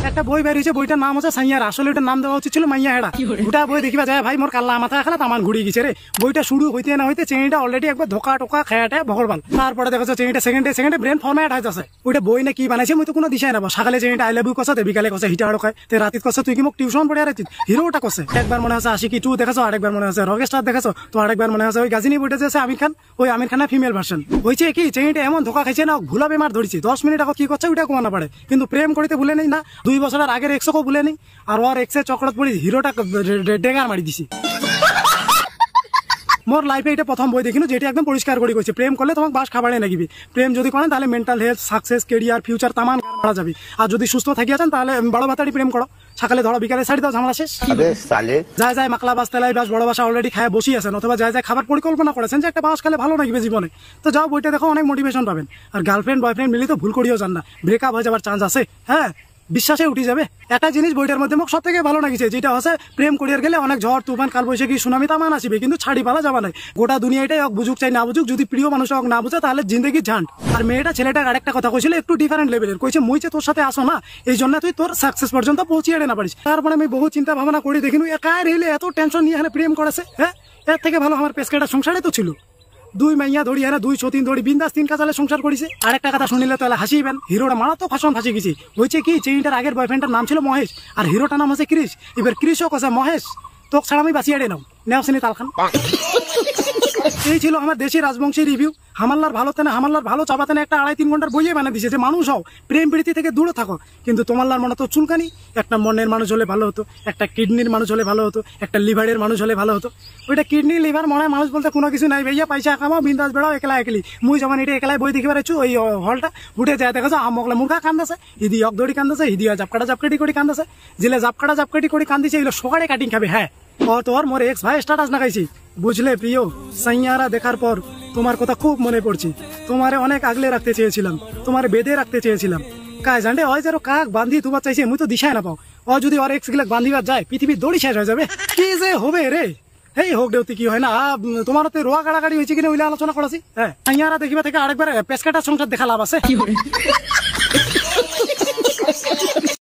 একটা বই বেরিয়েছে, বইটার নাম হচ্ছে সাইয়ার, আসলে ওটার নাম দেওয়া উচিত ছিল মাইয়া হেড়া। ওটা বই দেখিবা যায় ভাই মোর কাল্লা মাথা খেলা তামান ঘুরিয়ে গেছে রে। বইটা শুরু হইতে না হইতে চেনিটা অলরেডি একবার ধোকা টোকা খেয়াটে ভগবান। তারপরে দেখো চেনিটা সেকেন্ডে ব্রেন ফর্মেট হয়েছে। ওইটা বই না কি বানাইছে মুই তো কোনো দিশাই না। সকালে চেনিটা আই লাভ ইউ কছে, বিকালে কছে হিটা আড়কায়, রাতিত কছে তুই কি মোক টিউশন পড়ে আর হিরোটা কছে। একবার মনে হচ্ছে আশিকি 2 দেখেছো, আরেকবার মনে হচ্ছে রকেস্টার দেখেছো, তো আরেকবার মনে হচ্ছে ওই গাজিনী বইটা যে আমির খান, ওই আমির খানের ফিমেল ভার্সন। হয়েছে কি চেনিটা এমন ধোকা খাইছে না, ভুলা বেমার ধরেছি। 10 মিনিট আগে কি করছে ওইটা কমানো পারে, কিন্তু প্রেম করিতে ভুলে নেই না। 2 বছরের আগের এক্সও ভুলে নেই, আর ওর এক্সের চক্রত পড়ি হিরোটা ডেঙ্গার মারি দিছি। মোর লাইফে এটা প্রথম বই দেখিনো যেটা একদম পরিষ্কার করে কইছে প্রেম করলে তোমাকে বাস খাবারে লাগিবে। প্রেম যদি করেন তাহলে mental health, success, career, future তামান মারা যাবে। আর যদি সুস্থ থাকি আছেন তাহলে বড় ভাতাড়ি প্রেম করো, সকালে ধরো বিকালে ছাড়ি দাও, ঝামেলা শেষ। যায় মাকলা বাস তেলাই বাস বড় বাসা অলরেডি খায় বসি আছেন, অথবা যায় খাবার পরিকল্পনা করেছেন যে একটা বাস খেলে ভালো লাগবে জীবনে, তো যাও বইটা দেখো, অনেক মোটিভেশন পাবেন। আর গার্লফ্রেন্ড বয়ফ্রেন্ড মিলে তো ভুল করিও যান না, ব্রেকআপ হয়ে যাবার চান্স আছে। হ্যাঁ, বিশ্বাসে উঠে যাবে। একটা জিনিস বইটার মধ্যে মোক সব থেকে ভালো লাগিছে, যেটা হচ্ছে প্রেম করিয়ার গেলে অনেক ঝড় তুফান কাল বৈশাখী সুনামি তামান আসবে, কিন্তু ছাড়ি পালা যাবা নাই। গোটা দুনিয়াটাই হোক বুঝুক চাই না বুঝুক, যদি প্রিয় মানুষ হোক না বুঝে তাহলে জিন্দগি ঝান্ড। আর মেয়েটা ছেলেটা আরেকটা কথা কইছিল একটু ডিফারেন্ট লেভেলের, কইছে মুই যে তোর সাথে আসো না এই জন্য তুই তোর সাকসেস পর্যন্ত পৌঁছিয়ে না পারিস। তারপরে আমি বহু চিন্তা ভাবনা করে দেখিনু একাই রেলে এত টেনশন নিয়ে এখানে প্রেম করেছে। হ্যাঁ, এর থেকে ভালো আমার পেশকাটা সংসারে তো ছিল। 2 মাইয়া ধরি হ্যাঁ 2 6 ধরি বিন্দাস 3 কাজালে সংসার করেছে। আরেকটা কথা শুনিলে তাহলে হাসিবেন, হিরোটা মারা তো ফাঁসি গেছে। হয়েছে কি চেইনটার আগের বয়ফ্রেন্ডটার নাম ছিল মহেশ, আর হিরোটার নাম হচ্ছে ক্রিস। এবার ক্রিসও কছে মহেশ তোকে ছাড়া আমি বাঁচিয়ে নাও সিনি তালখান। এই ছিল আমার দেশি রাজবংশী রিভিউ। হামাল্লার ভালো তেনা হামাল্লার ভালো চাবাতে একটা 2.5-3 ঘন্টার বইয়ে বানিয়ে দিছে যে মানুষ হও, প্রেম প্রীতি থেকে দূরে থাকো। কিন্তু তোমার মনে তো চুলকানি, একটা মনের মানুষ হলে ভালো হতো, একটা কিডনির মানুষ হলে ভালো হতো, একটা লিভারের মানুষ হলে ভালো হতো। ওইটা কিডনি লিভার মনে মানুষ বলতে কোনো কিছু নাই ভাইয়া, পয়সা কামাও বিন্দাস বেড়াও একলি। মুই যেমন এটা একলাই বই দেখে বেড়াচ্ছু, ওই হলটা উঠে যায় দেখা যায় আমগলা মুরগা কান্দাছে, হিদি অকদড়ি কান্দাছে, হিদিয়া জাপকাটি করে কান্দাছে। জিলে জাপকাটি করে কান্দিছে এগুলো সকালে কাটিং খাবে। হ্যাঁ, তোর মোর এক্স ভাই স্ট্যাটাস লাগাইছি, বুঝলে প্রিয় সাইয়ারা দেখার পর তোমার কথা খুব মনে পড়ছে। তোমারে অনেক আগলে রাখতে চেয়েছিলাম, তোমার বেঁধে রাখতে চেয়েছিলাম। কাজ জানলে হয় যেন কাক বান্ধি তোমার চাইছে মুই তো দিশায় না পাও। ও যদি ওর এক্স গুলা বান্ধিবার যায় পৃথিবীর দড়ি শেষ হয়ে যাবে। কি যে হবে রে, এই হোক দেউতি কি হয় না। তোমার তো রোয়া গাড়াগাড়ি হয়েছে কিনা ওইলে আলোচনা করেছি। হ্যাঁ, সাইয়ারা দেখিবা থেকে আরেকবার পেশকাটার সংসার দেখা লাভ আছে।